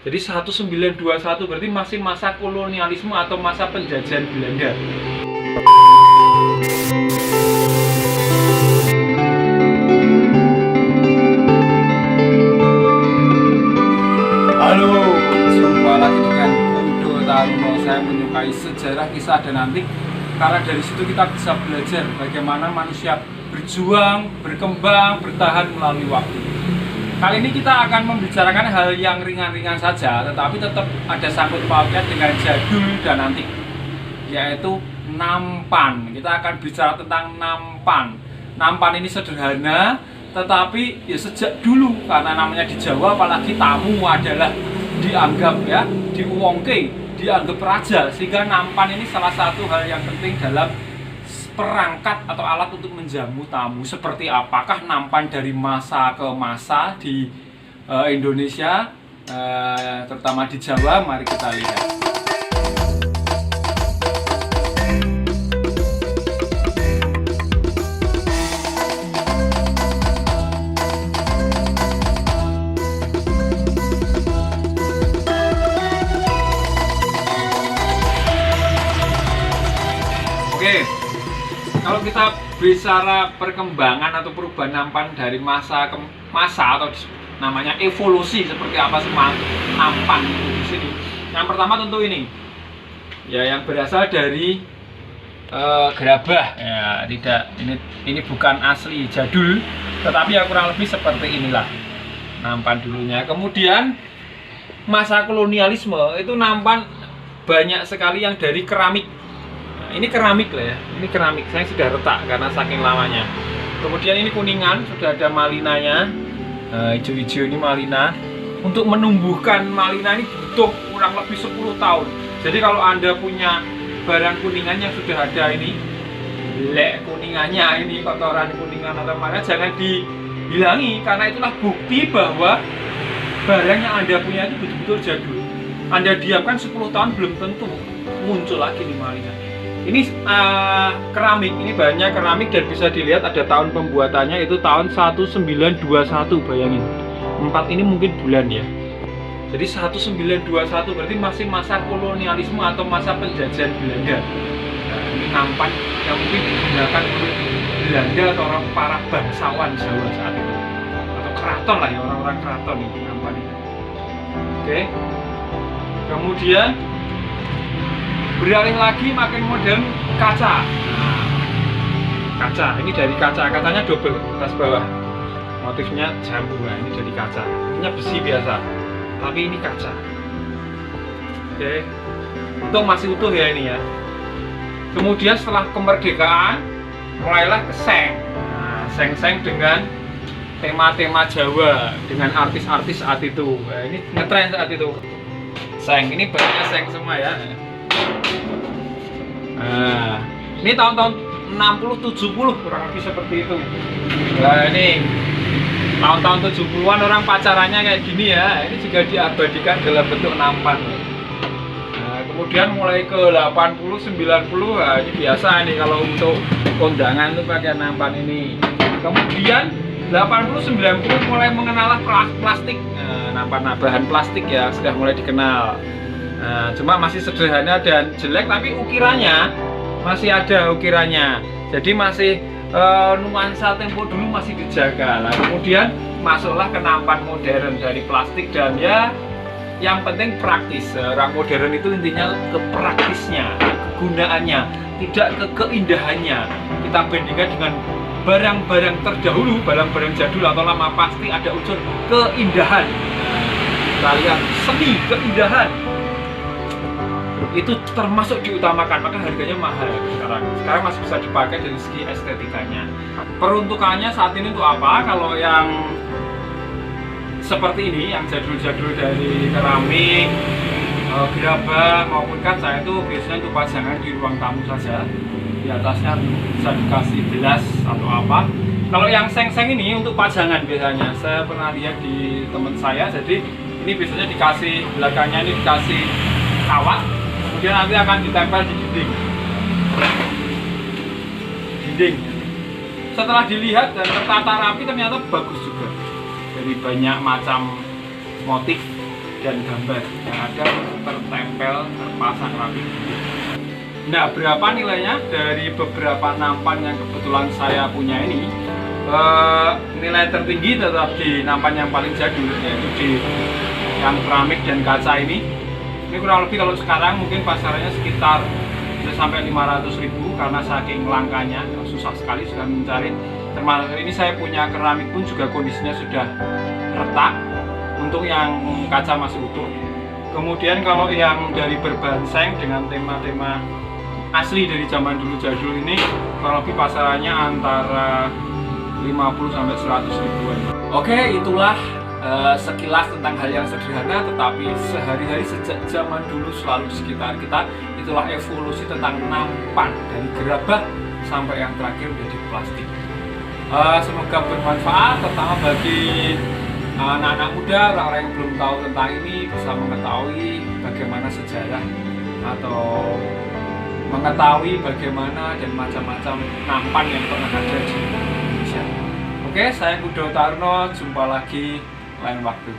Jadi 1921 berarti masih masa kolonialisme atau masa penjajahan Belanda. Halo, jumpa lagi dengan Udo Taruno. Saya menyukai sejarah, kisah, dan antik karena dari situ kita bisa belajar bagaimana manusia berjuang, berkembang, bertahan melalui waktu. Kali ini kita akan membicarakan hal yang ringan-ringan saja, tetapi tetap ada sangkut pautnya dengan jadul dan antik, yaitu nampan. Kita akan bicara tentang nampan. Nampan ini sederhana, tetapi ya sejak dulu, karena namanya di Jawa, apalagi tamu adalah dianggap ya, diuwongke, dianggap raja, sehingga nampan ini salah satu hal yang penting dalam perangkat atau alat untuk menjamu tamu. Seperti apakah nampan dari masa ke masa di Indonesia, terutama di Jawa? Mari kita lihat. Oke. Kalau kita bicara perkembangan atau perubahan nampan dari masa ke masa atau namanya evolusi, seperti apa sih nampan itu di sini? Yang pertama tentu ini, ya, yang berasal dari gerabah. Ya, tidak, ini bukan asli jadul, tetapi ya kurang lebih seperti inilah nampan dulunya. Kemudian masa kolonialisme itu nampan banyak sekali yang dari keramik. Ini keramik lah ya, ini keramik, saya sudah retak karena saking lamanya. Kemudian ini kuningan, sudah ada malinanya, hijau-hijau ini malina. Untuk menumbuhkan malina ini butuh kurang lebih 10 tahun. Jadi kalau Anda punya barang kuningan yang sudah ada ini, lek kuningannya ini, kotoran kuningan atau mana, jangan dihilangi, karena itulah bukti bahwa barang yang Anda punya itu betul-betul jadul. Anda diamkan 10 tahun belum tentu muncul lagi nih malina. Ini keramik, ini banyak keramik dan bisa dilihat ada tahun pembuatannya itu tahun 1921, bayangin. 4 ini mungkin bulan ya. Jadi 1921 berarti masih masa kolonialisme atau masa penjajahan Belanda. Nah, ini nampan yang mungkin digunakan oleh Belanda atau orang para bangsawan Jawa saat itu. Atau keraton lah ya, orang-orang keraton ini nampan ini. Oke. Kemudian beralih lagi makin modern, kaca. Nah, kaca, ini dari kaca, kacanya double atas bawah, motifnya jambu. Nah, ini dari kaca, ini besi biasa, tapi ini kaca. Oke, untuk masih utuh ya ini ya. Kemudian setelah kemerdekaan mulailah ke seng. Nah, seng-seng dengan tema-tema Jawa, dengan artis-artis saat itu. Nah, ini ngetren saat itu. Seng, ini banyak seng semua ya. Nah, ini tahun-tahun 60-70 kurang lebih seperti itu. Nah, ini tahun-tahun 70-an orang pacarannya kayak gini ya. Ini juga diabadikan dalam bentuk nampan. Nah, kemudian mulai ke 80-90, nah, ini biasa nih kalau untuk kondangan tuh pakai nampan ini. Kemudian 80-90 mulai mengenal plastik. Nah, nampan bahan plastik ya sudah mulai dikenal. Nah, cuma masih sederhana dan jelek, tapi ukirannya masih ada ukirannya. Jadi masih nuansa tempo dulu masih dijaga. Nah, kemudian masuklah ke nampan modern dari plastik dan ya yang penting praktis. Orang modern itu intinya ke praktisnya, kegunaannya, tidak ke keindahannya. Kita bandingkan dengan barang-barang terdahulu, barang-barang jadul atau lama, pasti ada unsur keindahan. Kita lihat seni, keindahan itu termasuk diutamakan, maka harganya mahal sekarang masih bisa dipakai dari segi estetikanya. Peruntukannya saat ini untuk apa? Kalau yang seperti ini, yang jadul-jadul dari keramik, gerabah maupun kaca, itu biasanya untuk pajangan di ruang tamu saja. Di atasnya bisa dikasih gelas atau apa. Kalau yang seng-seng ini untuk pajangan biasanya. Saya pernah lihat di teman saya, jadi ini biasanya dikasih, belakangnya ini dikasih kawat, kemudian nanti akan ditempel di dinding. Setelah dilihat dan tertata rapi ternyata bagus juga, dari banyak macam motif dan gambar yang ada tertempel, terpasang rapi. Nah, berapa nilainya dari beberapa nampan yang kebetulan saya punya ini? Nilai tertinggi tetap di nampan yang paling jadul, yaitu di yang keramik dan kaca ini. Ini kurang lebih kalau sekarang mungkin pasarannya sekitar bisa sampai 500.000 karena saking langkanya, susah sekali sudah mencari. Termasuk ini saya punya keramik pun juga kondisinya sudah retak untuk yang kaca masih utuh. Kemudian kalau yang dari berbahan seng dengan tema-tema asli dari zaman dulu jadul ini kurang lebih pasarannya antara 50 sampai 100 ribuan. Oke, itulah sekilas tentang hal yang sederhana tetapi sehari-hari sejak zaman dulu selalu di sekitar kita. Itulah evolusi tentang nampan dari gerabah sampai yang terakhir menjadi plastik. Semoga bermanfaat terutama bagi anak-anak muda, orang-orang yang belum tahu tentang ini bisa mengetahui bagaimana sejarah atau mengetahui bagaimana dan macam-macam nampan yang pernah ada di Indonesia. Oke, saya Kudo Tarno, jumpa lagi lain waktu.